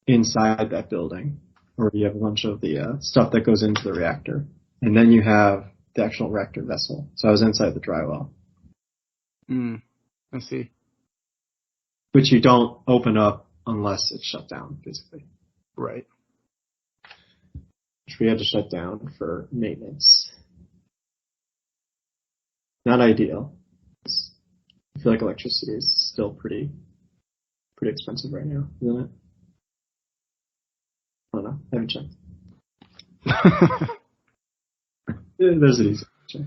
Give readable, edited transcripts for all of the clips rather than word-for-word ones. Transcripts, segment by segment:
inside that building, or you have a bunch of the stuff that goes into the reactor, and then you have the actual reactor vessel. So I was inside the dry well. I see. Which you don't open up unless it's shut down, basically. Right. Which we had to shut down for maintenance. Not ideal. I feel like electricity is still pretty expensive right now, isn't it? I don't know. I haven't checked. There's an easy check.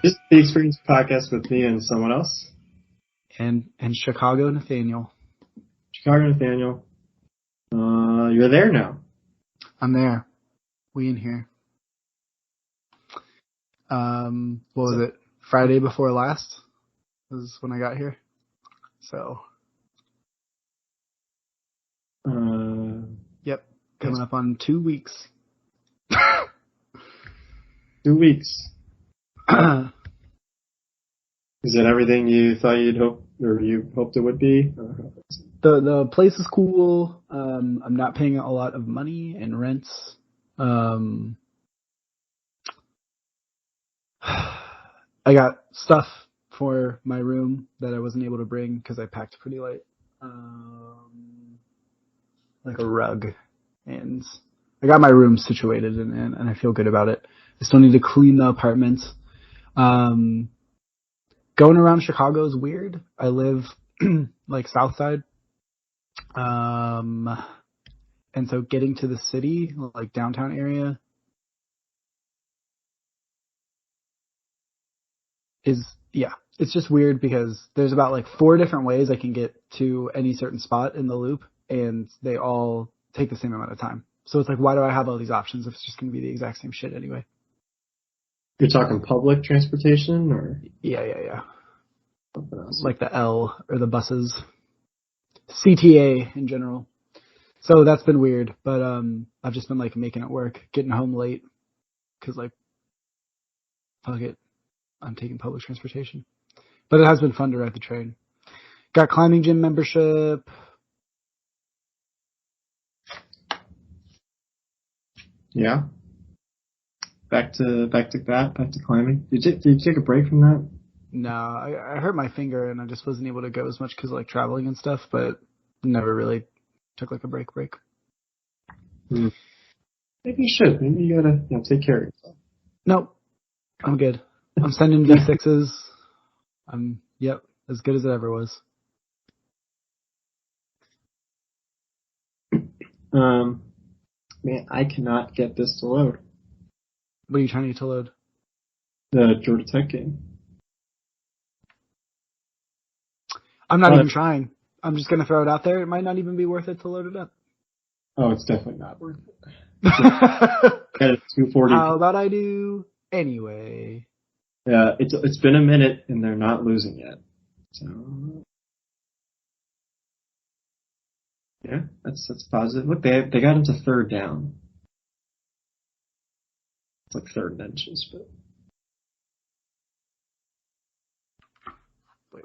This is the Experience Podcast with me and someone else. And Chicago Nathaniel. Chicago Nathaniel. You're there now. I'm there. We in here. What was it? Friday before last was when I got here. So. Yep. Coming up on 2 weeks. 2 weeks. Is it everything you thought you hoped it would be? The place is cool. I'm not paying a lot of money in rents. I got stuff for my room that I wasn't able to bring because I packed pretty light. Like a rug. And I got my room situated and I feel good about it. I still need to clean the apartment. Going around Chicago is weird. I live like South Side. And so getting to the city, like downtown area, it's just weird because there's about like 4 different ways I can get to any certain spot in the loop, and they all take the same amount of time. So it's like, why do I have all these options if it's just going to be the exact same shit anyway? You're talking public transportation, or? Yeah. Like the L or the buses. CTA in general. So that's been weird, but I've just been like making it work, getting home late, because like, fuck it, I'm taking public transportation. But it has been fun to ride the train. Got climbing gym membership. Yeah. Back to climbing. Did you take a break from that? No, I hurt my finger and I just wasn't able to go as much because like traveling and stuff, but never really took like a break. Maybe you should. Maybe you gotta take care of yourself. Nope. I'm good. I'm sending V6s. Yep, as good as it ever was. Man, I cannot get this to load. What are you trying to get to load? The Georgia Tech game. I'm not even trying. I'm just going to throw it out there. It might not even be worth it to load it up. Oh, it's definitely not worth it. At 240. How about I do anyway? Yeah, it's been a minute and they're not losing yet. So yeah, that's positive. Look, they got into third down. It's like third and inches, but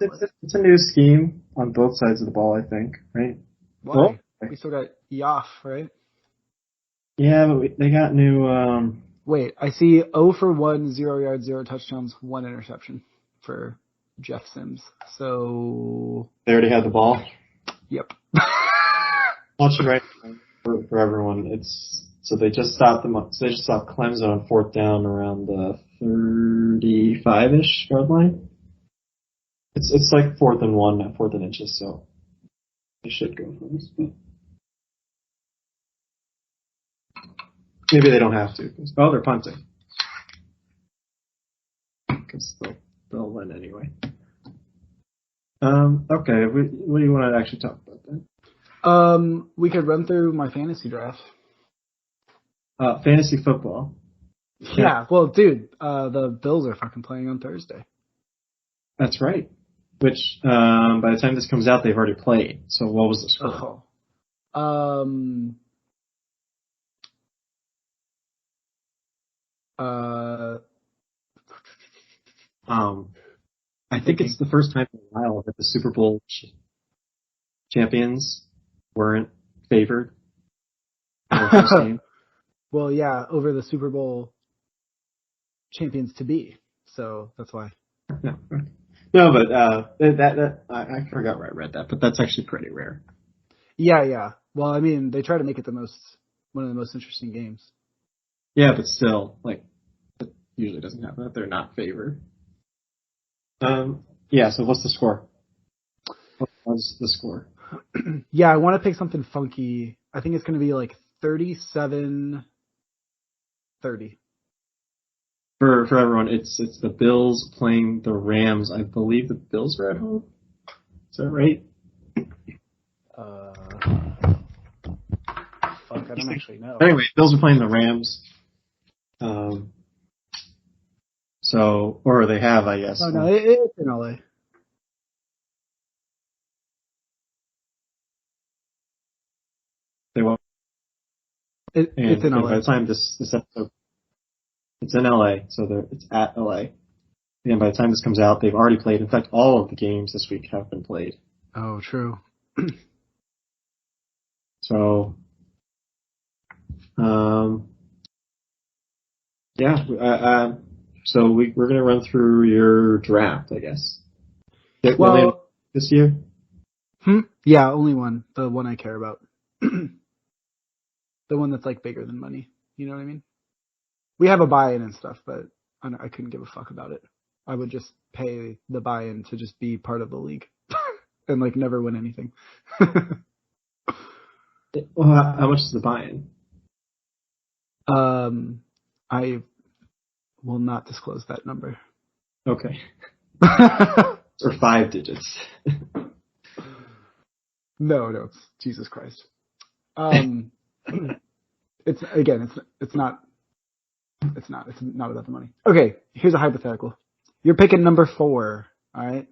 it's a new scheme on both sides of the ball, I think, right? Why? Well, we still got Yoff, right? Yeah, but they got new. Wait, I see 0 for 1, 0 yards, 0 touchdowns, 1 interception for Jeff Sims. So they already had the ball. Yep. Watch it right for everyone. So they just stopped them. So they just stopped Clemson on fourth down around the 35-ish yard line. It's like 4th and 1, not 4th and inches. So they should go for this. But maybe they don't have to. They're punting. Because they'll win anyway. Okay. What do you want to actually talk about then? We could run through my fantasy draft. Fantasy football. Yeah. Well, dude, the Bills are fucking playing on Thursday. That's right. Which, by the time this comes out, they've already played. So what was the score? Uh, I think it's the first time in a while that the Super Bowl champions weren't favored in their first game. Well, yeah, over the Super Bowl champions to be. So that's why. No, but I forgot where I read that, but that's actually pretty rare. Yeah. Well, I mean, they try to make it one of the most interesting games. Yeah, but still, like, it usually doesn't happen that they're not favored. Yeah, so what's the score? What was the score? Yeah, I want to pick something funky. I think it's going to be like 37-30. For everyone, it's the Bills playing the Rams. I believe the Bills are at home. Is that right? Fuck, I don't actually know. Anyway, Bills are playing the Rams. Or they have, I guess. Oh, no, it's in LA. They won't. It's in LA. By the time this episode, it's in LA, so it's at LA. And by the time this comes out, they've already played. In fact, all of the games this week have been played. Oh, true. So, yeah. So we're going to run through your draft, I guess. Well, this year? Yeah, only one. The one I care about. The one that's like bigger than money. You know what I mean? We have a buy-in and stuff, but I couldn't give a fuck about it. I would just pay the buy-in to just be part of the league and like never win anything. Well, how much is the buy-in? I will not disclose that number. Okay. Or 5 digits. No, it's Jesus Christ. It's not about the money. Okay, here's a hypothetical. You're picking number 4, all right?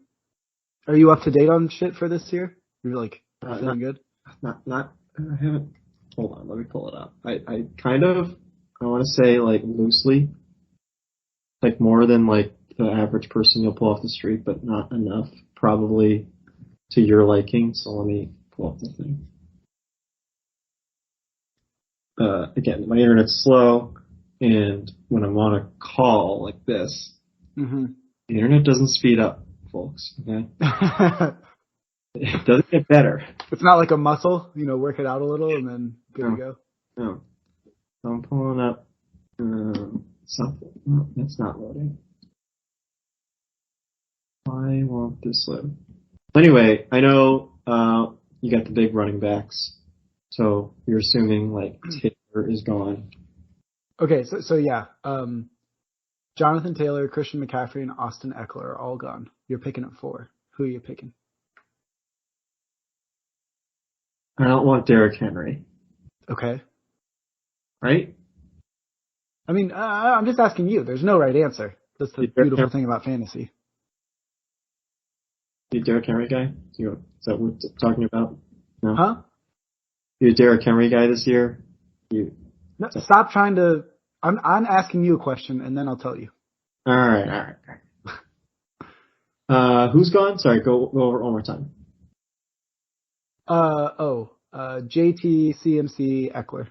Are you up to date on shit for this year? You're like feeling good? I haven't. Hold on, let me pull it up. I want to say like loosely, like more than like the average person you'll pull off the street, but not enough probably to your liking. So let me pull up the thing. Again, my internet's slow, and when I'm on a call like this, the internet doesn't speed up, folks. Okay, it doesn't get better. It's not like a muscle, work it out a little and then good to go. No, so I'm pulling up something. No, that's not loading. Why won't this load? Anyway, I know you got the big running backs, so you're assuming like Taylor is gone. Okay, so yeah, Jonathan Taylor, Christian McCaffrey, and Austin Eckler are all gone. You're picking at 4. Who are you picking? I don't want Derrick Henry. Okay. Right? I mean, I'm just asking you. There's no right answer. That's the beautiful thing about fantasy. You a Derrick Henry guy? Is that what we're talking about? No? Huh? You a Derrick Henry guy this year? No, stop trying to. I'm asking you a question, and then I'll tell you. All right. Who's gone? Sorry, go over it one more time. JT, CMC, Eckler.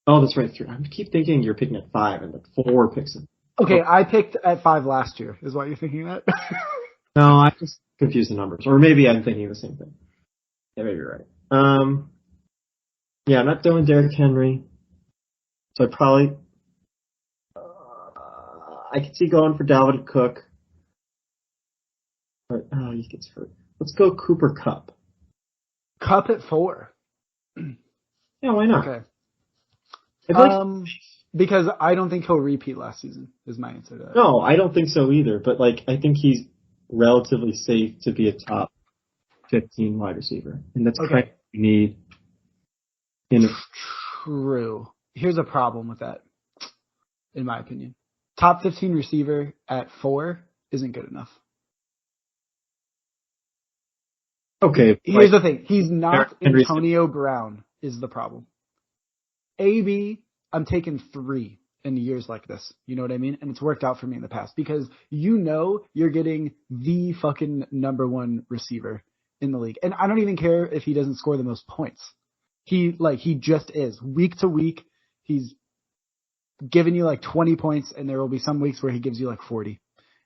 Oh, that's right. I keep thinking you're picking at 5 and the 4 picks it. Okay, I picked at 5 last year. Is what you're thinking that? No, I just confused the numbers, or maybe I'm thinking the same thing. Yeah, maybe you're right. Yeah, I'm not doing Derrick Henry, so I probably I could see going for Dalvin Cook, but he gets hurt. Let's go Cooper Kupp. Kupp at 4. Yeah, why not? Okay. Because I don't think he'll repeat last season. Is my answer to that. No, I don't think so either. But I think he's relatively safe to be a top 15 wide receiver, and that's kind of what you need. True. Here's a problem with that, in my opinion. Top 15 receiver at 4 isn't good enough. Okay. Here's the thing. He's not Antonio Brown is the problem. AB, I'm taking 3 in years like this. You know what I mean? And it's worked out for me in the past because you're getting the fucking number one receiver in the league. And I don't even care if he doesn't score the most points. He just is. Week to week, he's giving you like 20 points, and there will be some weeks where he gives you like 40.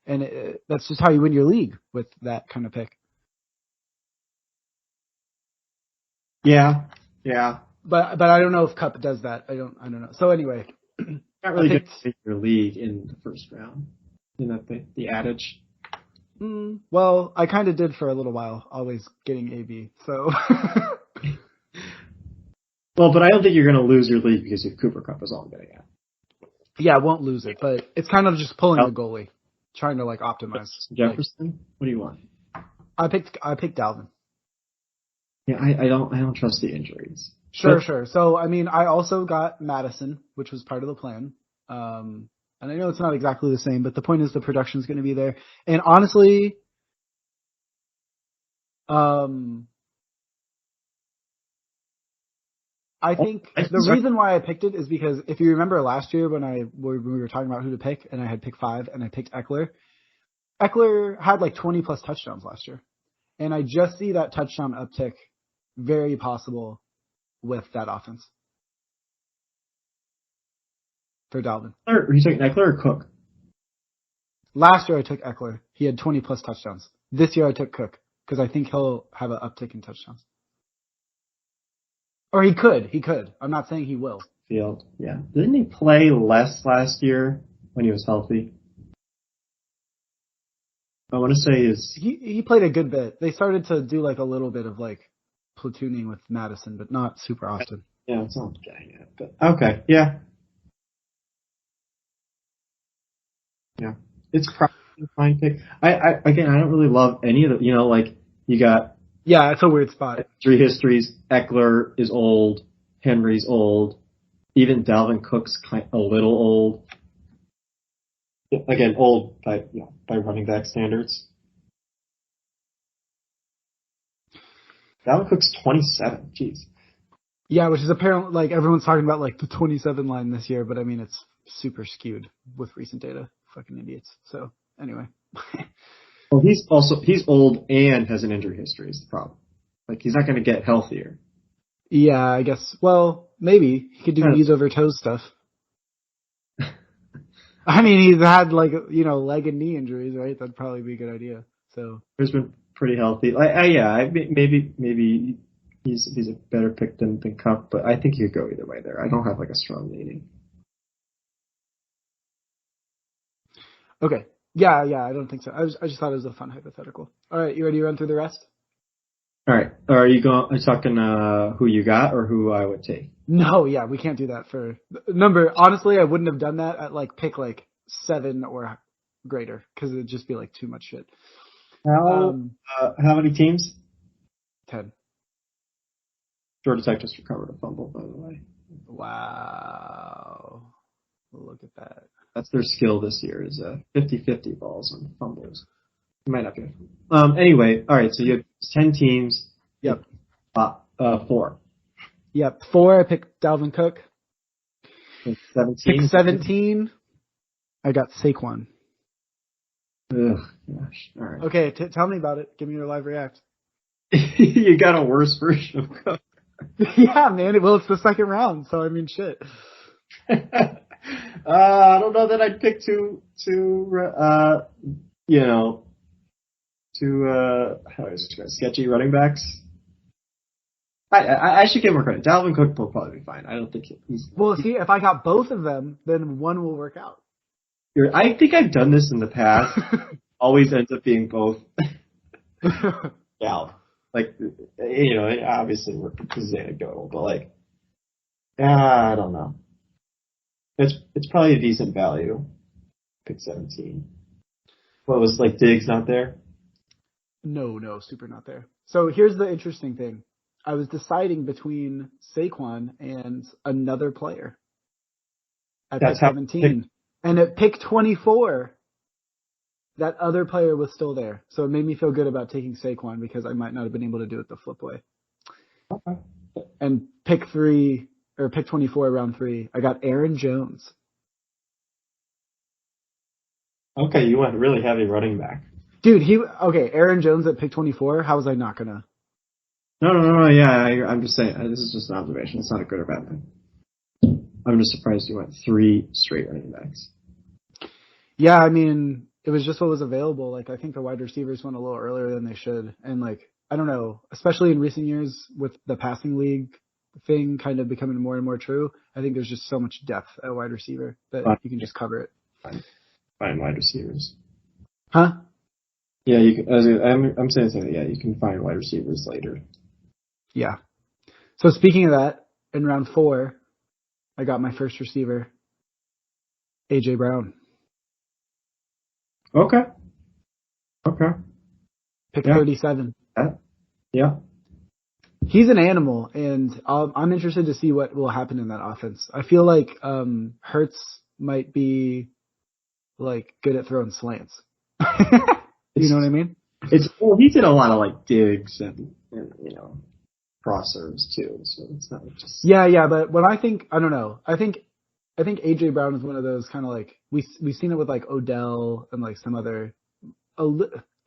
And that's just how you win your league with that kind of pick. Yeah. But I don't know if Cup does that. I don't know. So anyway, Not really good to pick your league in the first round. You know the adage. Well, I kind of did for a little while, always getting AB. So. Well, but I don't think you're going to lose your league because of Cooper Cup is all I'm getting at. Yeah, I won't lose it, but it's kind of just pulling the goalie, trying to like optimize. Jefferson, what do you want? I picked Dalvin. Yeah, I don't trust the injuries. Sure. So I mean, I also got Madison, which was part of the plan. And I know it's not exactly the same, but the point is the production is going to be there. And honestly, I think the reason why I picked it is because if you remember last year when we were talking about who to pick, and I had picked 5 and I picked Eckler. Eckler had like 20 plus touchdowns last year, and I just see that touchdown uptick very possible with that offense for Dalvin. Are you taking Eckler or Cook? Last year I took Eckler. He had 20 plus touchdowns. This year I took Cook because I think he'll have an uptick in touchdowns. Or he could. I'm not saying he will. Field, yeah. Didn't he play less last year when he was healthy? I want to say he played a good bit. They started to do like a little bit of like platooning with Madison, but not super often. Yeah, it's not getting it, but okay, yeah. Yeah. It's probably a fine pick. I don't really love any of the, like you got. Yeah, it's a weird spot. 3 histories. Eckler is old. Henry's old. Even Dalvin Cook's a little old. Again, old by running back standards. Dalvin Cook's 27. Jeez. Yeah, which is apparently like everyone's talking about like the 27 line this year, but I mean it's super skewed with recent data. Fucking idiots. So anyway. Well, he's old and has an injury history is the problem. Like he's not going to get healthier. Yeah, I guess. Well, maybe he could do knees over toes stuff. I mean, he's had like leg and knee injuries, right? That'd probably be a good idea. So he's been pretty healthy. Maybe he's a better pick than Cup, but I think he could go either way there. I don't have like a strong leaning. Okay. Yeah, I don't think so. I just thought it was a fun hypothetical. All right, you ready to run through the rest? All right. Are you talking who you got or who I would take? No, yeah, we can't do that for number. Honestly, I wouldn't have done that at like pick like 7 or greater because it'd just be like too much shit. How many teams? 10. Georgia Tech just recovered a fumble, by the way. Wow. Look at that. That's their skill this year is 50-50 balls on fumbles. It might not be. Anyway, all right. So you have 10 teams. Yep. 4. Yep. 4. I picked Dalvin Cook. 17. Pick 17. I got Saquon. Ugh, gosh. All right. Okay. Tell me about it. Give me your live react. You got a worse version of Cook. Yeah, man. Well, it's the second round, so I mean, shit. I don't know that I'd pick two sketchy running backs. I should give him credit. Dalvin Cook will probably be fine. I don't think he's. Well, see, if I got both of them, then one will work out. I think I've done this in the past. Always ends up being both. Yeah, like obviously this is anecdotal, but like, I don't know. It's probably a decent value. Pick 17. What was like Diggs not there? No, super not there. So here's the interesting thing. I was deciding between Saquon and another player at pick 17. And at pick 24, that other player was still there. So it made me feel good about taking Saquon because I might not have been able to do it the flip way. Okay. And pick 24, round 3, I got Aaron Jones. Okay, you went really heavy running back. Dude, Aaron Jones at pick 24. How was I not gonna? No. Yeah, I'm just saying. This is just an observation. It's not a good or bad thing. I'm just surprised you went 3 straight running backs. Yeah, I mean, it was just what was available. Like, I think the wide receivers went a little earlier than they should, and like, I don't know, especially in recent years with the passing league thing kind of becoming more and more true. I think there's just so much depth at wide receiver that Fine, you can just cover it. fine wide receivers. Huh? Yeah, you can, I'm saying something. Yeah, you can find wide receivers later. Yeah. So speaking of that, in round 4, I got my first receiver, AJ Brown. Okay. Pick Yeah. 37. Yeah. He's an animal, and I'm interested to see what will happen in that offense. I feel like Hurts might be like good at throwing slants. You know what I mean? He did a lot of like digs and crossers too, so it's not just Yeah, but when I don't know. I think AJ Brown is one of those kind of like we've seen it with like Odell and like some other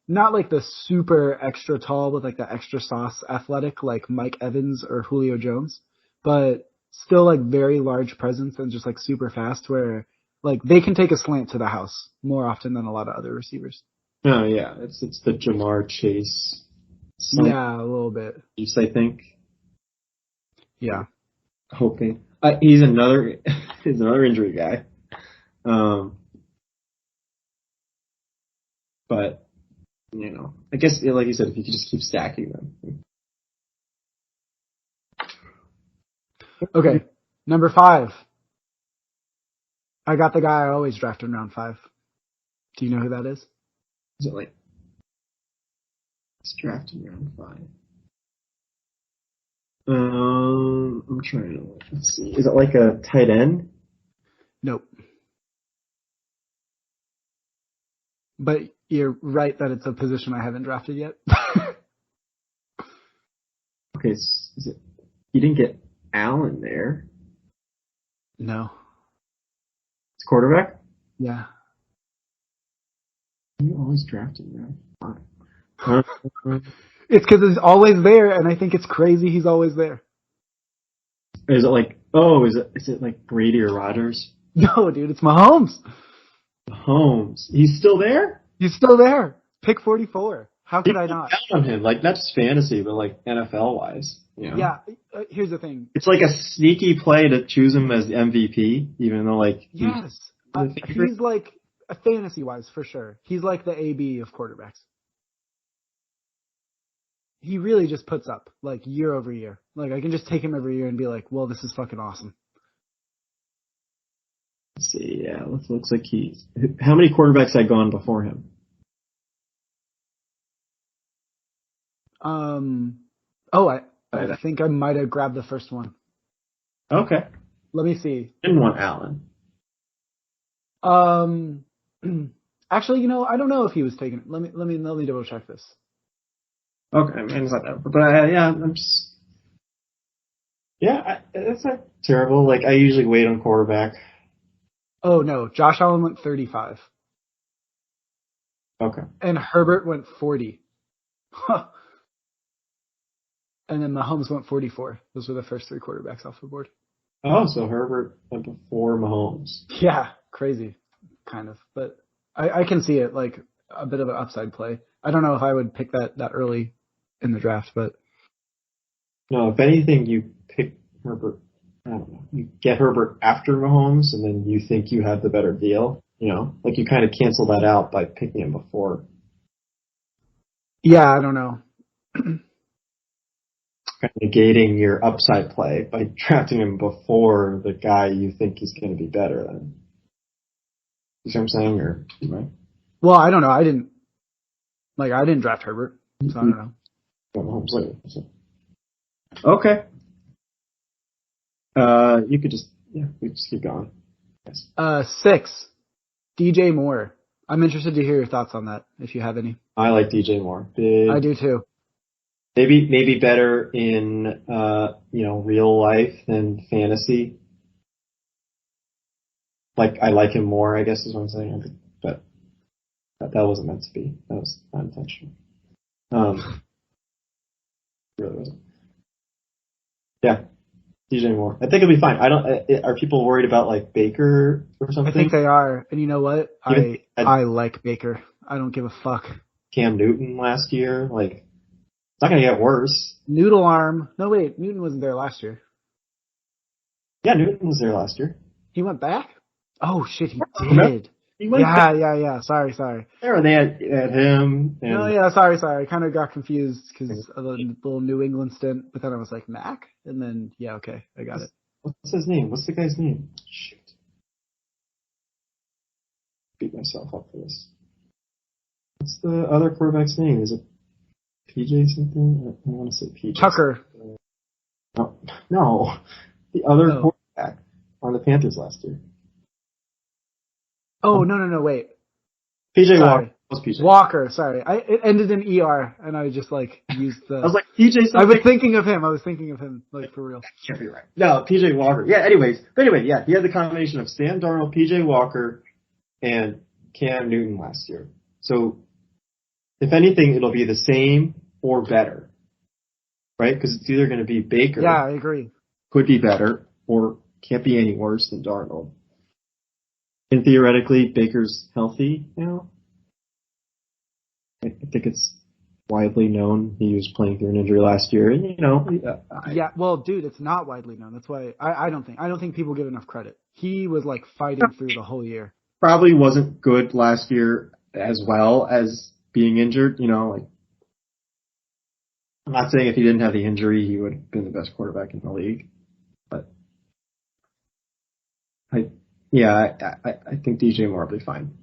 not like the super extra tall with like the extra sauce athletic like Mike Evans or Julio Jones, but still like very large presence and just like super fast where like they can take a slant to the house more often than a lot of other receivers. no, yeah, it's the Jamar Chase Yeah, a little bit. piece, I think. Yeah. Hoping he's another injury guy, but I guess like you said, if you could just keep stacking them. Okay. Number 5. I got the guy I always draft in round 5. Do you know who that is? Is it like it's drafted round 5? I'm trying to let's see. Is it like a tight end? Nope. But you're right that it's a position I haven't drafted yet. Okay, is it? You didn't get Allen there. No. It's quarterback. Yeah. You always drafted round 5. It's because he's always there, and I think it's crazy he's always there. Is it like is it like Brady or Rodgers? No, dude, it's Mahomes. Mahomes. He's still there? He's still there. Pick 44. How could I not? Count on him, like not just fantasy, but like NFL wise. Yeah, here's the thing. It's like a sneaky play to choose him as MVP, even though like yes, he's like fantasy wise for sure. He's like the AB of quarterbacks. He really just puts up like year over year. Like I can just take him every year and be like, well, this is fucking awesome. Let's see, yeah, looks like he's. How many quarterbacks had gone before him? I think I might have grabbed the first one. Okay. Let me see. Didn't want Allen. Actually, I don't know if he was taken. Let me double check this. Okay, I mean, it's not that, but yeah, I'm just. Yeah, it's not terrible. Like I usually wait on quarterback. Oh no, Josh Allen went 35. Okay. And Herbert went 40. And then Mahomes went 44. Those were the first 3 quarterbacks off the board. Oh, so Herbert went before Mahomes. Yeah, crazy, kind of. But I can see it like a bit of an upside play. I don't know if I would pick that early in the draft, but no, if anything, you pick Herbert. I don't know. You get Herbert after Mahomes, and then you think you have the better deal. Like you kind of cancel that out by picking him before. Yeah, I don't know. Kind of negating your upside play by drafting him before the guy you think is going to be better than. You see what I'm saying? Or right? Well, I don't know. I didn't draft Herbert, so I don't know. Mahomes later. So. Okay. You could just we just keep going. Yes. 6, DJ Moore. I'm interested to hear your thoughts on that, if you have any. I like DJ Moore. Big. I do too. Maybe better in real life than fantasy. Like I like him more, I guess is what I'm saying. But That wasn't meant to be. That was not intentional. Really wasn't. Yeah, DJ Moore. I think it'll be fine. I don't. Are people worried about like Baker or something? I think they are. And you know what? Even I like Baker. I don't give a fuck. Cam Newton last year, like it's not gonna get worse. Noodle arm. No, wait. Newton wasn't there last year. Yeah, Newton was there last year. He went back? Oh, shit, he Remember? did. He went Yeah. Sorry. there, and they had him. And No, yeah, sorry. I kind of got confused because of the little New England stint, but then I was like, Mac? And then, yeah, okay, I got it. What's his name? What's the guy's name? Shoot. Beat myself up for this. What's the other quarterback's name? Is it PJ something? I want to say PJ. Tucker. No. The other quarterback on the Panthers last year. Oh, no, wait. PJ Walker. What's PJ? Walker, sorry. It ended in ER, and I just, like, used the... I was like, PJ something. I was thinking of him, like, for real. Can't be right. No, PJ Walker. Yeah, but anyway, yeah, he had the combination of Sam Darnold, PJ Walker, and Cam Newton last year. So, if anything, it'll be the same or better. Right? Because it's either going to be Baker. Yeah, I agree. Could be better, or can't be any worse than Darnold. And theoretically, Baker's healthy now. I think it's widely known he was playing through an injury last year, and yeah, well, dude, it's not widely known. That's why I don't think people give enough credit. He was like fighting through the whole year. Probably wasn't good last year as well as being injured. Like I'm not saying if he didn't have the injury, he would have been the best quarterback in the league, but I think DJ Moore will be fine.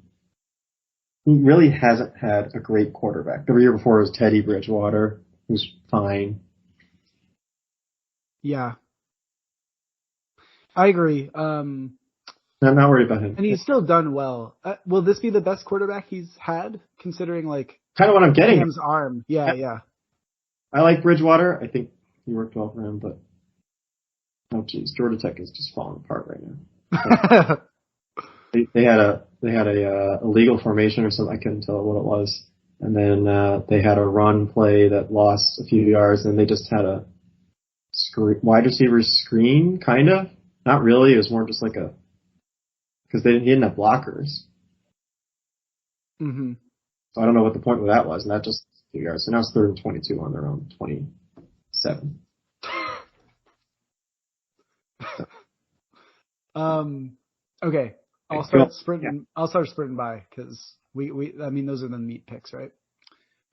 He really hasn't had a great quarterback. The year before was Teddy Bridgewater, who's fine. Yeah. I agree. I'm not worried about him. And he's still done well. Will this be the best quarterback he's had, considering, like... Kind of what I'm getting. Cam's arm. Yeah. I like Bridgewater. I think he worked well for him, but... Oh, geez. Georgia Tech is just falling apart right now. They had a illegal formation or something. I couldn't tell what it was. And then they had a run play that lost a few yards, and they just had a wide receiver screen, kind of. Not really. It was more just like because he didn't have blockers. Mm-hmm. So I don't know what the point of that was, and that just a few yards. So now it's 3rd and 22 on their own 27. Okay. I'll start sprinting. Yeah. I'll start sprinting by because I mean, those are the meat picks, right?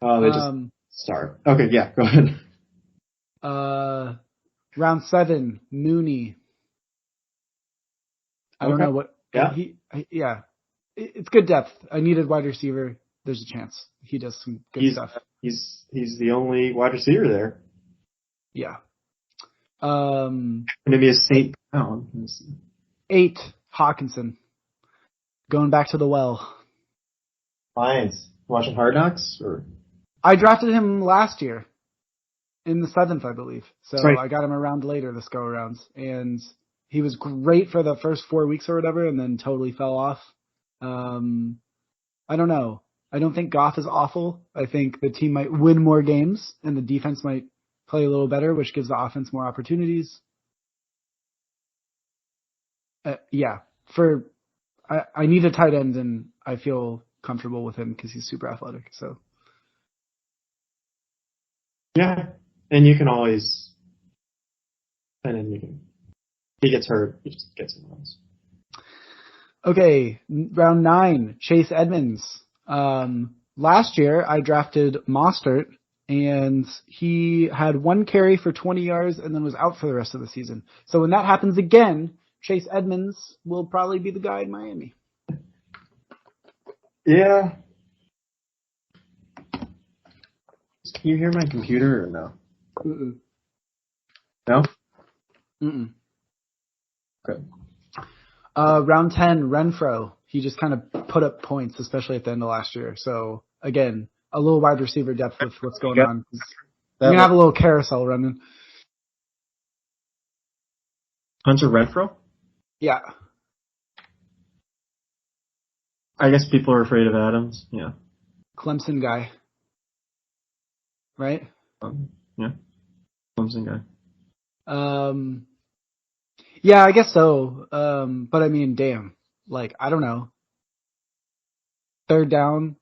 They just start. Okay, yeah, go ahead. Round 7, Mooney. I don't know what. Yeah. It's good depth. I needed wide receiver. There's a chance he does some good stuff. He's the only wide receiver there. Yeah. Maybe a St. Brown. 8, Hawkinson. Going back to the well. Lions. Watching Hard Knocks? Or? I drafted him last year. In the 7th, I believe. So right. I got him a round later this go around. And he was great for the first 4 weeks or whatever, and then totally fell off. I don't know. I don't think Goff is awful. I think the team might win more games, and the defense might play a little better, which gives the offense more opportunities. Yeah. I need a tight end, and I feel comfortable with him because he's super athletic. So. Yeah, and you can always, and then if he gets hurt, you just get someone else. Okay, round 9, Chase Edmonds. Last year I drafted Mostert, and he had 1 carry for 20 yards and then was out for the rest of the season. So when that happens again, Chase Edmonds will probably be the guy in Miami. Yeah. Can you hear my computer or no? Mm-mm. No? Mm-mm. Okay. Round 10, Renfro. He just kind of put up points, especially at the end of last year. So, again, a little wide receiver depth with what's going on. We're going to have a little carousel running. Hunter Renfro? Yeah. I guess people are afraid of Adams. Yeah. Clemson guy, right? Yeah. Clemson guy. Yeah, I guess so. But I mean, damn, like I don't know. Third down,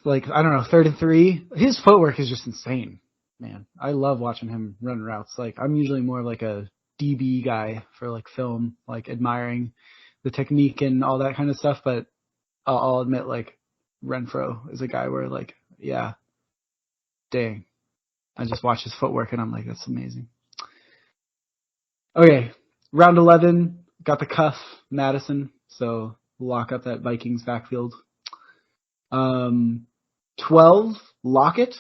like I don't know, 3rd and 3. His footwork is just insane, man. I love watching him run routes. Like I'm usually more like a DB guy for like film, like admiring the technique and all that kind of stuff. But I'll admit, like Renfro is a guy where like, yeah, dang, I just watch his footwork and I'm like, that's amazing. Okay, round 11, got the cuff, Madison, so lock up that Vikings backfield. 12, Lockett.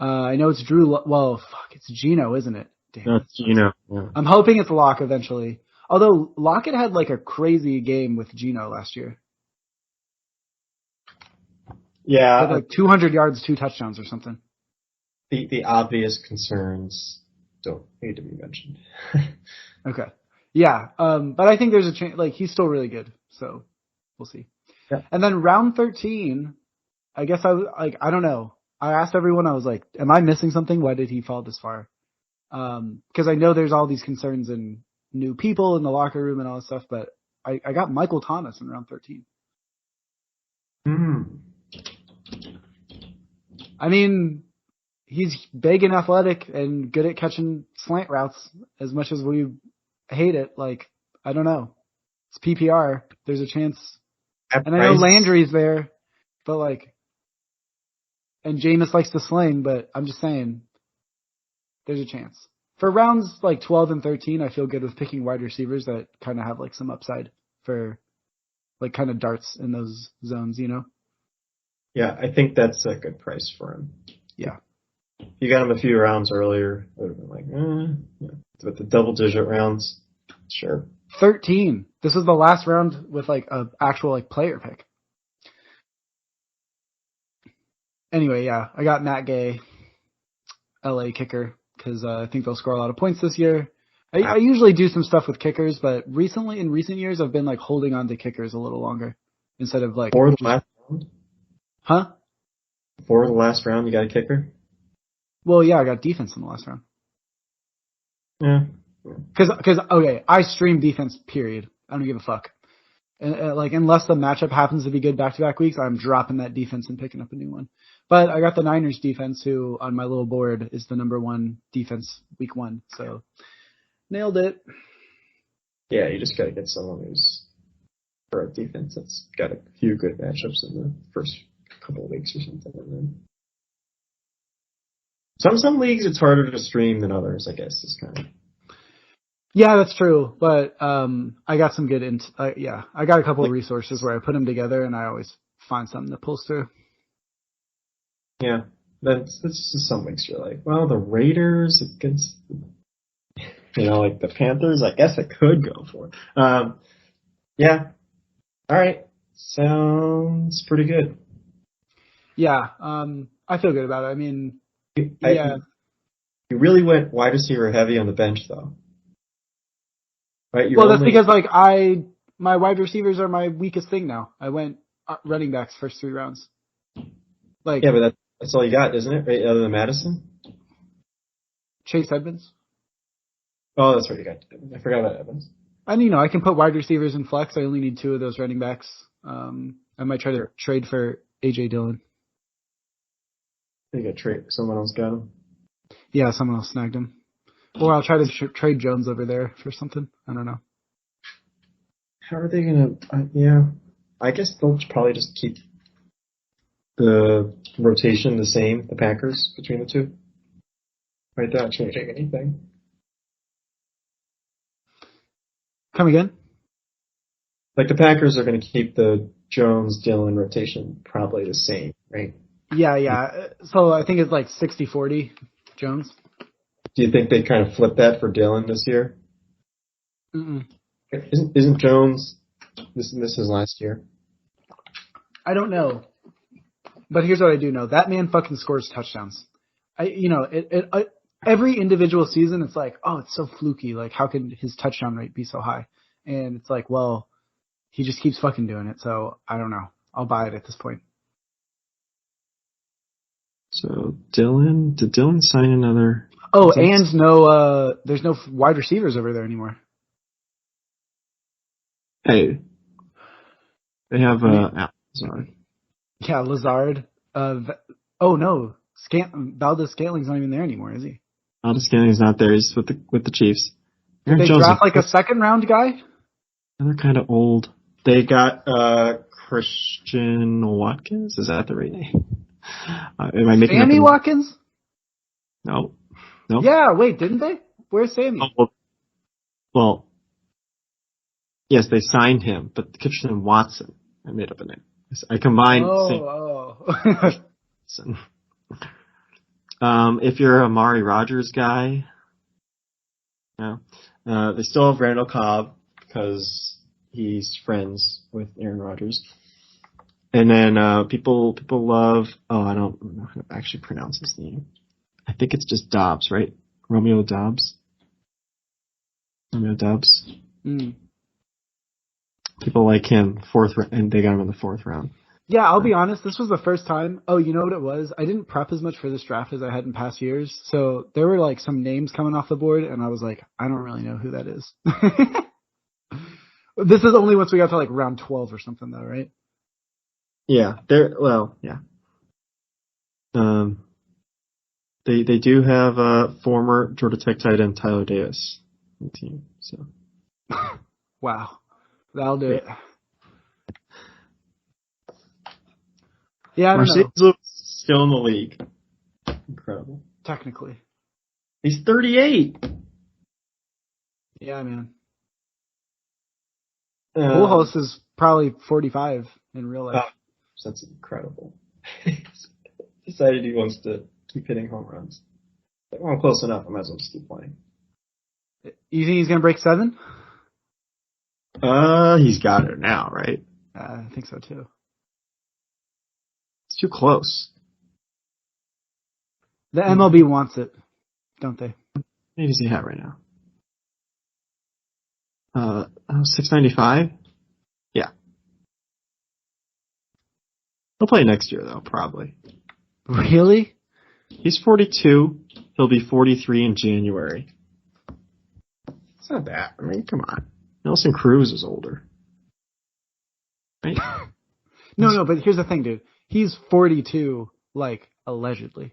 I know it's Drew. Well, fuck, it's Geno, isn't it? Damn. That's Geno. Yeah. I'm hoping it's Lock eventually. Although Lockett had like a crazy game with Geno last year. Yeah. Had like 200 yards, 2 touchdowns or something. The obvious concerns don't need to be mentioned. Okay. Yeah. But I think there's a chance, like he's still really good. So we'll see. Yeah. And then round 13, I guess I don't know. I asked everyone, I was like, am I missing something? Why did he fall this far? Cause I know there's all these concerns and new people in the locker room and all this stuff, but I got Michael Thomas in round 13. I mean, he's big and athletic and good at catching slant routes as much as we hate it. Like, I don't know. It's PPR. There's a chance. And I know Landry's there, but like, and Jameis likes to sling, but I'm just saying there's a chance. For rounds like 12 and 13, I feel good with picking wide receivers that kind of have like some upside for like kind of darts in those zones, you know? Yeah, I think that's a good price for him. Yeah. If you got him a few rounds earlier, I would have been like, yeah. But the double-digit rounds, sure. 13. This is the last round with like a actual like player pick. Anyway, yeah, I got Matt Gay, LA kicker, because I think they'll score a lot of points this year. I usually do some stuff with kickers, but in recent years, I've been like holding on to kickers a little longer instead of like. For the last round? Huh? For the last round, you got a kicker? Well, yeah, I got defense in the last round. Yeah. Because okay, I stream defense. Period. I don't give a fuck. And, like unless the matchup happens to be good back-to-back weeks, I'm dropping that defense and picking up a new one. But I got the Niners defense, who on my little board is the number 1 defense week 1. So nailed it. Yeah, you just got to get someone who's for a defense that's got a few good matchups in the first couple of weeks or something. And then some leagues it's harder to stream than others, I guess. Is kind of. Yeah, that's true. But I got some good I got a couple of resources where I put them together, and I always find something that pulls through. Yeah, that's just some weeks you're like, well, the Raiders against, like the Panthers. I guess I could go for it. Yeah. All right. Sounds pretty good. Yeah. I feel good about it. I mean, yeah. You really went wide receiver heavy on the bench, though. Right? That's because like my wide receivers are my weakest thing now. I went running backs first 3 rounds. Like yeah, but that's all you got, isn't it? Right? Other than Madison, Chase Edmonds. Oh, that's right. You got. I forgot about Evans. And I can put wide receivers in flex. I only need 2 of those running backs. I might try to trade for AJ Dillon. You got trade. Someone else got him. Yeah, someone else snagged him. Or I'll try to trade Jones over there for something. I don't know. How are they gonna? Yeah, I guess they'll probably just keep the rotation the same. The Packers between the two. Right, they're not changing anything. Come again? Like the Packers are going to keep the Jones-Dillon rotation probably the same, right? Yeah. So I think it's like 60-40 Jones. Do you think they kind of flip that for Dillon this year? Mm-mm. Isn't Jones? This is last year. I don't know, but here's what I do know: that man fucking scores touchdowns. Every individual season, it's like, oh, it's so fluky. Like, how can his touchdown rate be so high? And it's like, well, he just keeps fucking doing it. So I don't know. I'll buy it at this point. So did Dylan sign another? Oh, and there's no wide receivers over there anymore. Hey, they have sorry. Yeah, Lazard. Oh no, Valdez Scantling's not even there anymore, is he? Valdez Scantling's not there. He's with the Chiefs. Did they draft like a second round guy? They're kind of old. They got Christian Watkins. Is that the right name? Am I making Sammy Watkins? No. Yeah, wait, didn't they? Where's Sammy? Oh, well, yes, they signed him, but Christian Watson. I made up a name. I combined. If you're a Amari Rogers guy, they still have Randall Cobb because he's friends with Aaron Rodgers. And then people love. Oh, I don't know how to actually pronounce his name. I think it's just Dobbs, right? Romeo Dobbs. Mm. People like him, and they got him in the 4th round. Yeah, I'll be honest, this was the first time. Oh, you know what it was? I didn't prep as much for this draft as I had in past years. So there were like some names coming off the board, and I was like, I don't really know who that is. This is only once we got to like round 12 or something, though, right? Yeah, yeah. They do have former Georgia Tech tight end Tyler Davis on the team. So. Wow, that'll do it. Yeah, I don't know. Still in the league. Incredible. Technically. He's 38. Yeah, man. Kohlhaas is probably 45 in real life. That's incredible. Decided he wants to keep hitting home runs. Like, well, I'm close enough. I might as well just keep playing. You think he's going to break 7? He's got it now, right? I think so, too. It's too close. The MLB wants it, don't they? What does he have right now? 695? Yeah. He'll play next year, though, probably. Really? He's 42. He'll be 43 in January. It's not bad. I mean, come on. Nelson Cruz is older. Right? No, but here's the thing, dude. He's 42, like, allegedly.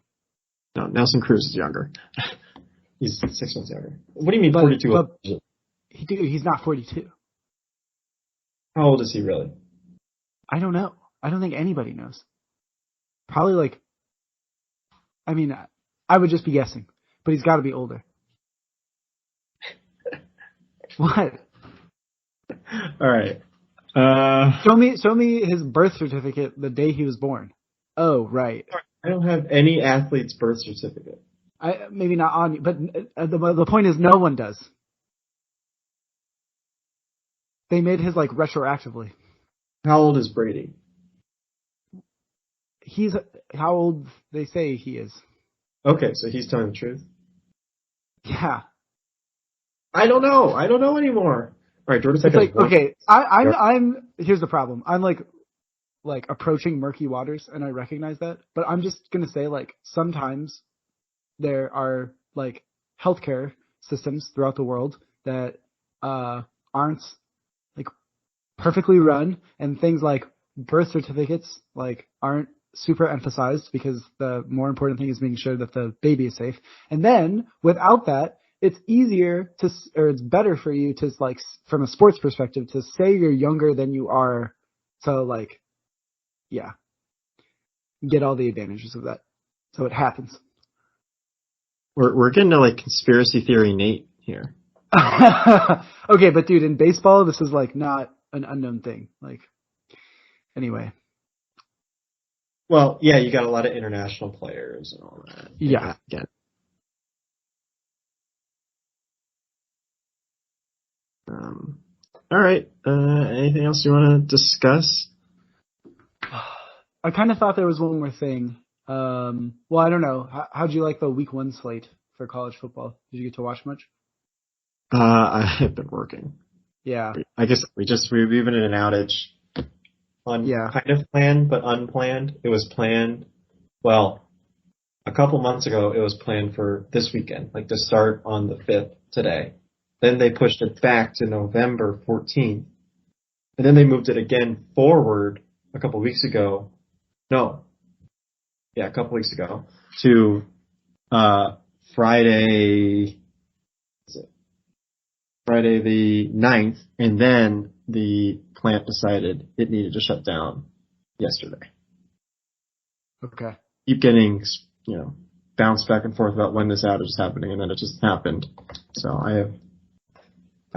No, Nelson Cruz is younger. He's 6 months younger. What do you mean 42? He's not 42. How old is he really? I don't know. I don't think anybody knows. Probably like, I mean, I would just be guessing, but he's got to be older. What? All right. Show me his birth certificate the day he was born. Oh, right. I don't have any athlete's birth certificate. Maybe not on you, but the point is no one does. They made his like retroactively. How old is Brady? He's how old they say he is. Okay, so he's telling the truth. Yeah. I don't know anymore. All right, Jordan. Okay, I'm. Here's the problem. I'm like approaching murky waters, and I recognize that. But I'm just gonna say, like, sometimes there are like healthcare systems throughout the world that aren't like perfectly run, and things like birth certificates like aren't super emphasized because the more important thing is making sure that the baby is safe. And then without that, it's easier or it's better for you to, like, from a sports perspective, to say you're younger than you are. So, like, yeah, get all the advantages of that. So it happens. We're getting to like conspiracy theory Nate here. Okay, but dude, in baseball, this is like not an unknown thing. Like, anyway. Well, yeah, you got a lot of international players and all that. Yeah. All right. Anything else you want to discuss? I kind of thought there was one more thing. Well, I don't know. How'd you like the week 1 slate for college football? Did you get to watch much? I have been working. Yeah. I guess we've been in an outage Yeah. kind of planned but unplanned. It was planned. Well, a couple months ago, it was planned for this weekend, like to start on the 5th today. Then they pushed it back to November 14th. And then they moved it again forward a couple weeks ago. No. Yeah, a couple weeks ago to Friday, Friday the 9th. And then the plant decided it needed to shut down yesterday. Okay. Keep getting, bounced back and forth about when this outage is happening, and then it just happened. So I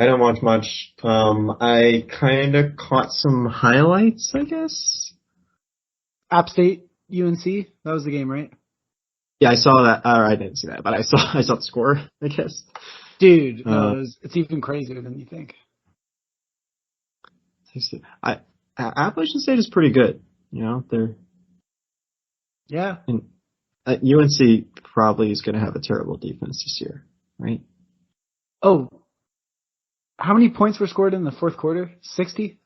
don't watch much. I kind of caught some highlights, I guess. App State, UNC, that was the game, right? Yeah, I saw that. Or I didn't see that, but I saw the score, I guess. Dude, no, it's even crazier than you think. Appalachian State is pretty good. They're Yeah. and UNC probably is going to have a terrible defense this year, right? Oh, how many points were scored in the fourth quarter? 60?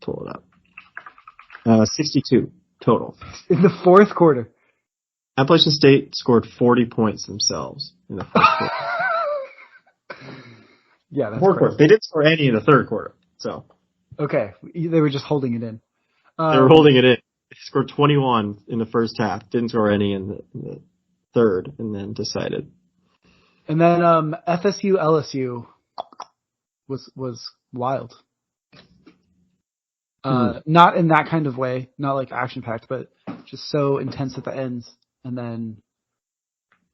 Pull it up. 62 total. In the fourth quarter. Appalachian State scored 40 points themselves in the fourth quarter. Yeah, that's fourth quarter. They didn't score any in the third quarter. So okay, they were just holding it in. They were holding it in. They scored 21 in the first half. Didn't score any in the third, and then decided. And then FSU LSU was wild. Not in that kind of way, not like action packed, but just so intense at the ends. And then,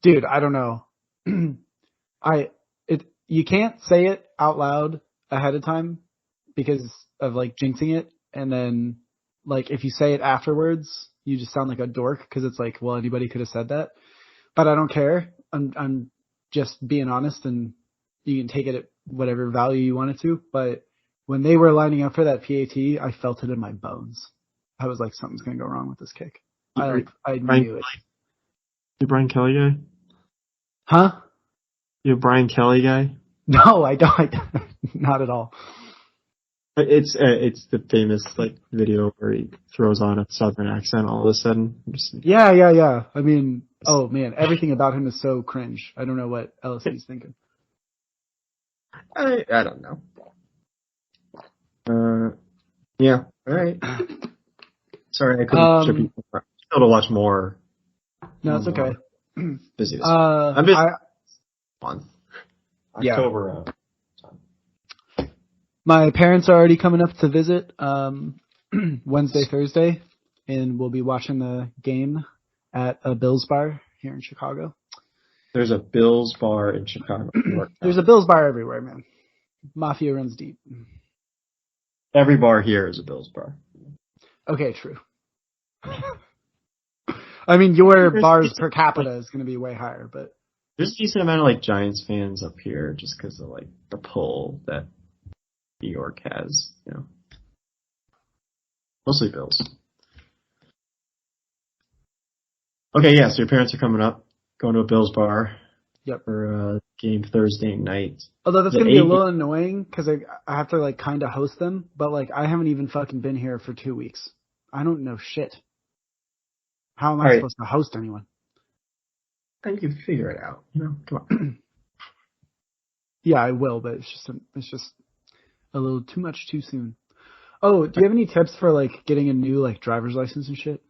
dude, I don't know. You can't say it out loud ahead of time because of like jinxing it. And then like if you say it afterwards, you just sound like a dork because it's like, well, anybody could have said that. But I don't care. I'm just being honest, and you can take it at whatever value you want it to. But when they were lining up for that PAT, I felt it in my bones. I was like, something's gonna go wrong with this kick. I knew it. You Brian Kelly guy? Huh? You a Brian Kelly guy? No, I don't. Not at all. It's the famous like video where he throws on a southern accent all of a sudden. Yeah. I mean, oh man, everything about him is so cringe. I don't know what LSU's thinking. I don't know. Yeah. All right. Sorry, I couldn't trip you. Still to watch more. No, it's okay. Busy this I'm busy month. October. Yeah. My parents are already coming up to visit Wednesday, Thursday, and we'll be watching the game at a Bills bar here in Chicago. There's a Bills bar in Chicago. There's a Bills bar everywhere, man. Mafia runs deep. Every bar here is a Bills bar. Okay, true. I mean, your bars per capita is going to be way higher, but there's a decent amount of like Giants fans up here just because of like the pull that New York has, Mostly Bills. Okay, yeah, so your parents are coming up, going to a Bills bar. Yep. For a game Thursday night. Although that's going to be a little annoying because I have to like kind of host them, but like I haven't even fucking been here for 2 weeks. I don't know shit. How am I supposed to host anyone? I think you figure it out. Come on. Yeah, I will, but it's just a little too much too soon. Oh, do you have any tips for like getting a new like driver's license and shit?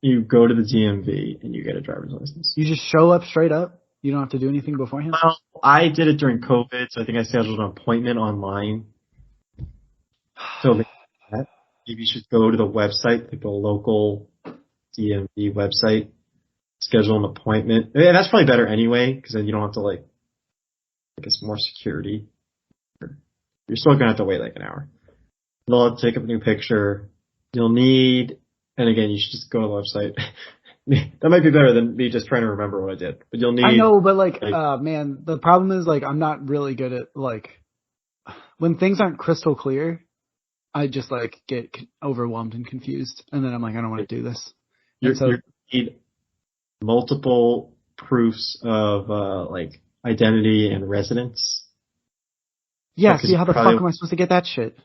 You go to the DMV and you get a driver's license. You just show up straight up? You don't have to do anything beforehand? Well, I did it during COVID, so I think I scheduled an appointment online. So maybe you should go to the website, like the local DMV website, schedule an appointment. Yeah, that's probably better anyway, because then you don't have to like, I guess, more security. You're still going to have to wait like an hour. They'll take up a new picture. You'll need, and again, you should just go to the website. That might be better than me just trying to remember what I did. But you'll need. I know, but like, man, the problem is like I'm not really good at like when things aren't crystal clear. I just like get overwhelmed and confused, and then I'm like, I don't want to do this. You need multiple proofs of like identity and residence. Yeah, Because see, how the fuck am I supposed to get that shit?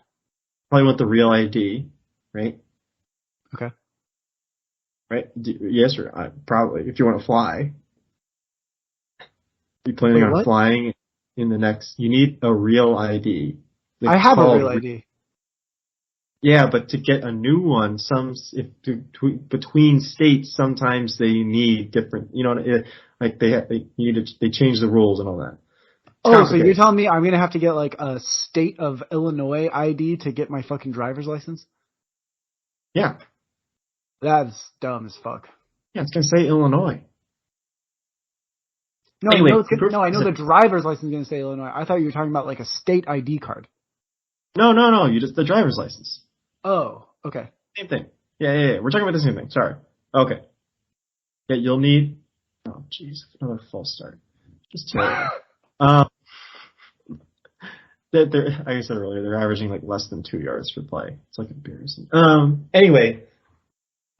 probably want the real ID, right? Okay. Right? Yes, or probably if you want to fly. You're planning Wait, on what? flying in the next. You need a real ID. I It's have a real called. ID. Yeah, but to get a new one, between states, sometimes they need different. You know, like they change the rules and all that. It's Oh, so you're complicated. telling me I'm gonna have to get like a state of Illinois ID to get my fucking driver's license? Yeah, That's dumb as fuck. yeah, it's gonna say Illinois. No, I Anyway, know no, I know the driver's license is gonna say Illinois. I thought you were talking about like a state ID card. no. You just the driver's license. Oh, okay. Same thing. Yeah. We're talking about the same thing. Sorry. Okay. Yeah, you'll need. Oh, jeez, another false start. Just terrible. Um, they're, like I said earlier, they're averaging like less than 2 yards per play. It's like embarrassing. Anyway,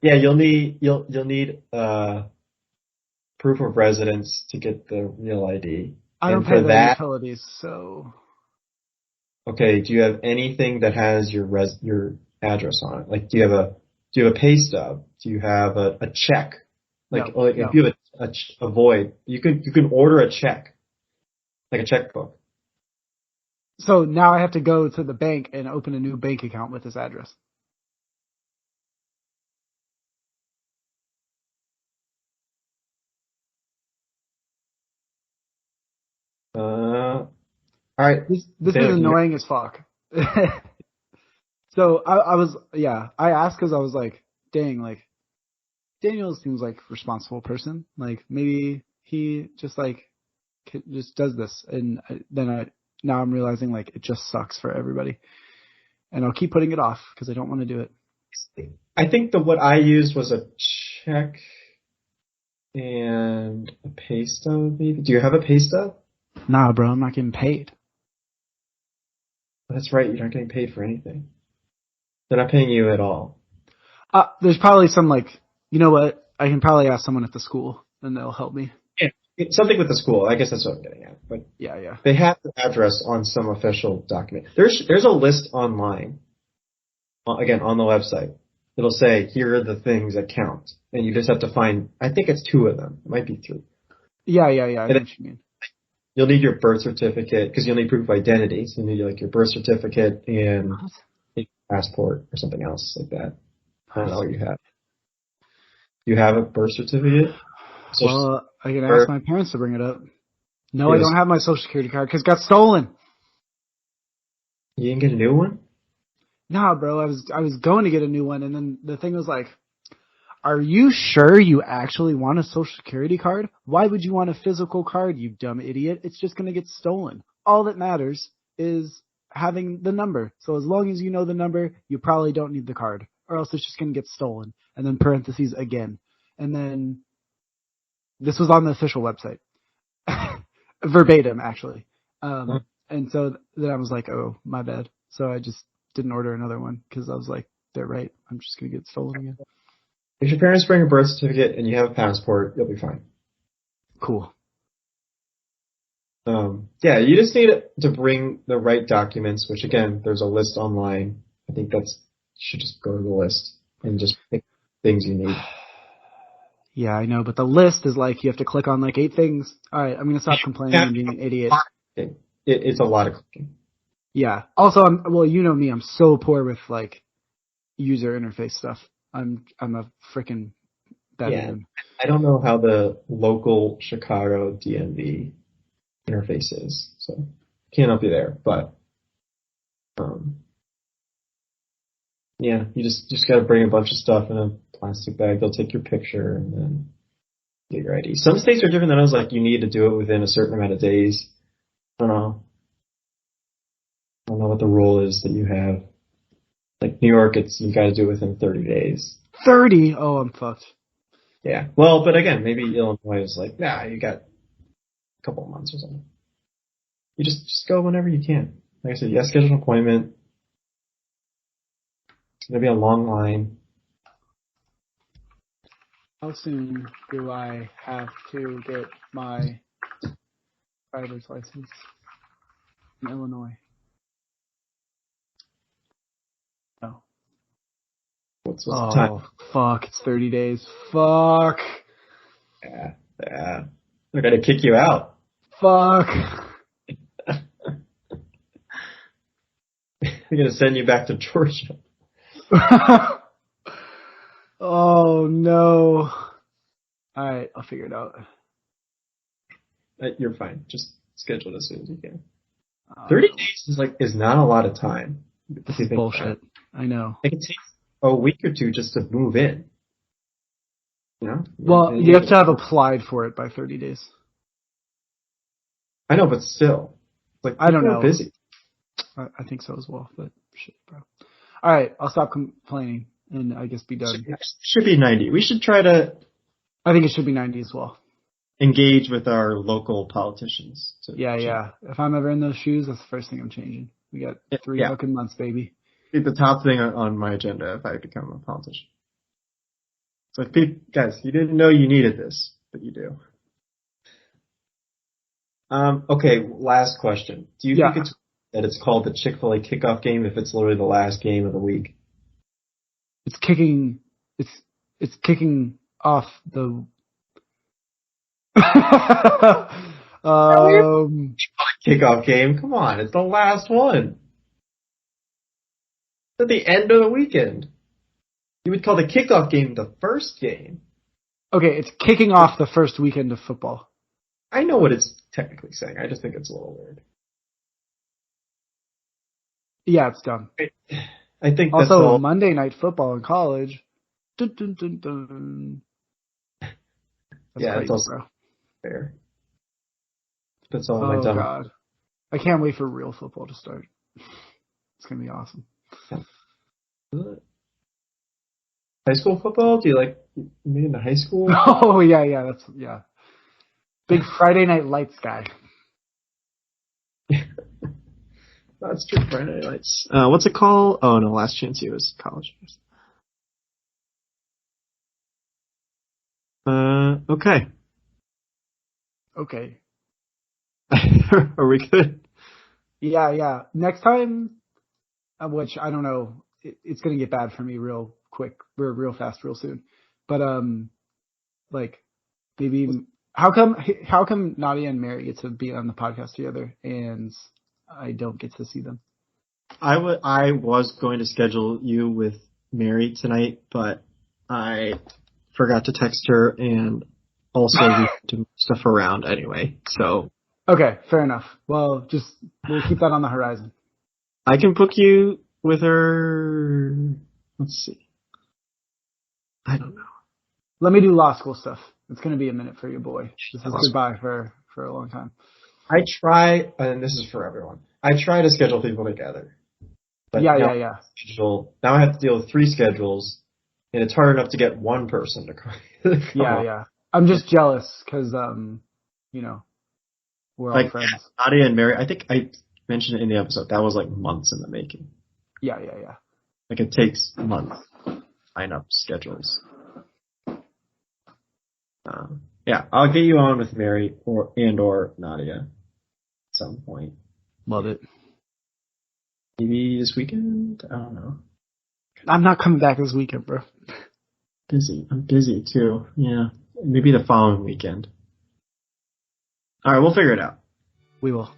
yeah, you'll need proof of residence to get the real ID, I don't and pay for the that, utilities, so okay, do you have anything that has your address on it? Like, do you have a pay stub? Do you have a check? Like, no, or like if no. you have a void, you can order a check, like a checkbook. So now I have to go to the bank and open a new bank account with this address. All right. This is They, annoying as fuck. So I asked because I was like, dang, like Daniel seems like a responsible person. Like maybe he just like just does this, and now I'm realizing like it just sucks for everybody, and I'll keep putting it off because I don't want to do it. I think what I used was a check and a pay stub, maybe. Do you have a pay stub? Nah, bro, I'm not getting paid. That's right. You're not getting paid for anything. They're not paying you at all. There's probably some like, you know what? I can probably ask someone at the school, and they'll help me. Yeah. It's something with the school. I guess that's what I'm getting at. But Yeah. they have the address on some official document. There's a list online, again, on the website. It'll say, here are the things that count. And you just have to find, I think it's two of them. It might be three. Yeah. I know And then what you mean. you'll need your birth certificate, because you'll need proof of identity. So you need like your birth certificate and What? a passport or something else like that. I don't know what you have. You have a birth certificate? Well, I can ask Or my parents to bring it up. No, I yes, don't have my social security card because it got stolen. you didn't get a new one? Nah, bro, I was going to get a new one, and then the thing was like, are you sure you actually want a social security card? Why would you want a physical card, you dumb idiot? It's just going to get stolen. All that matters is having the number. So as long as you know the number, you probably don't need the card, or else it's just going to get stolen. And then parentheses again. And then this was on the official website. Verbatim, actually. And so then I was like, oh, my bad. So I just didn't order another one because I was like, they're right. I'm just going to get stolen again. If your parents bring a birth certificate and you have a passport, you'll be fine. Cool. Yeah, you just need to bring the right documents, which again, there's a list online. I think you should just go to the list and just pick things you need. Yeah, I know, but the list is like you have to click on like 8 things. All right, I'm gonna stop complaining and being an idiot. It's a lot of clicking. Yeah. Also, you know me. I'm so poor with like user interface stuff. I'm a freaking Bedouin. I don't know how the local Chicago DMV interface is, so can't help you there. But yeah, you just got to bring a bunch of stuff in a plastic bag. They'll take your picture and then get your ID. Some states are different than others. Like you need to do it within a certain amount of days. I don't know. I don't know what the rule is that you have. Like New York, you got to do it within 30 days. 30? Oh, I'm fucked. Yeah. Well, but again, maybe Illinois is like, nah, you got a couple of months or something. You just go whenever you can. Like I said, you schedule an appointment. It's gonna be a long line. How soon do I have to get my driver's license in Illinois? No. What's the time? Oh, fuck. It's 30 days. Fuck. Yeah. They're gonna kick you out. Fuck. They're gonna send you back to Georgia. Oh, no. All right, I'll figure it out. You're fine. Just schedule it as soon as you can. 30 days is not a lot of time. If you think bullshit. I know. It can take a week or two just to move in. You know? Well, you have to have applied for it by 30 days. I know, but still. Like, I don't know. People are busy. I think so as well, but shit, bro. All right, I'll stop complaining and I guess be done. Should be 90. We should try to I think it should be 90 as well. Engage with our local politicians. Yeah. If I'm ever in those shoes, that's the first thing I'm changing. We got 3 fucking months, baby. Be the top thing on my agenda if I become a politician. So, guys, you didn't know you needed this, but you do. Okay, last question. Do you think it's called the Chick-fil-A kickoff game if it's literally the last game of the week? It's kicking off the kickoff game. Come on, it's the last one. It's at the end of the weekend. You would call the kickoff game the first game. Okay, it's kicking off the first weekend of football. I know what it's technically saying. I just think it's a little weird. Yeah, it's dumb. I think also that's all. Monday Night Football in college. Dun, dun, dun, dun. That's crazy, it's bro. Fair. That's all my dumb. Oh god, I can't wait for real football to start. It's gonna be awesome. High school football? Do you like me into high school? Oh yeah. Big Friday Night Lights guy. That's true. Friday Night Lights. What's it called? Oh no, Last Chance U is college. Okay. Okay. Are we good? Yeah. Next time, which I don't know, it's gonna get bad for me real quick, real fast, real soon. But like maybe how come Nadia and Mary get to be on the podcast together and I don't get to see them? I was going to schedule you with Mary tonight, but I forgot to text her and also we had to move stuff around anyway. So okay, fair enough. Well, we'll keep that on the horizon. I can book you with her. Let's see. I don't know. Let me do law school stuff. It's going to be a minute for you, boy. This is goodbye for a long time. I try, and this is for everyone, I try to schedule people together. But yeah. Now I have to deal with 3 schedules, and it's hard enough to get one person to come. Yeah. I'm just jealous because, we're all friends. Nadia and Mary, I think I mentioned it in the episode. That was like months in the making. Yeah. Like it takes months to line up schedules. I'll get you on with Mary or Nadia at some point. Love it. Maybe this weekend? I don't know. I'm not coming back this weekend, bro. Busy. I'm busy too. Yeah. Maybe the following weekend. All right, we'll figure it out. We will.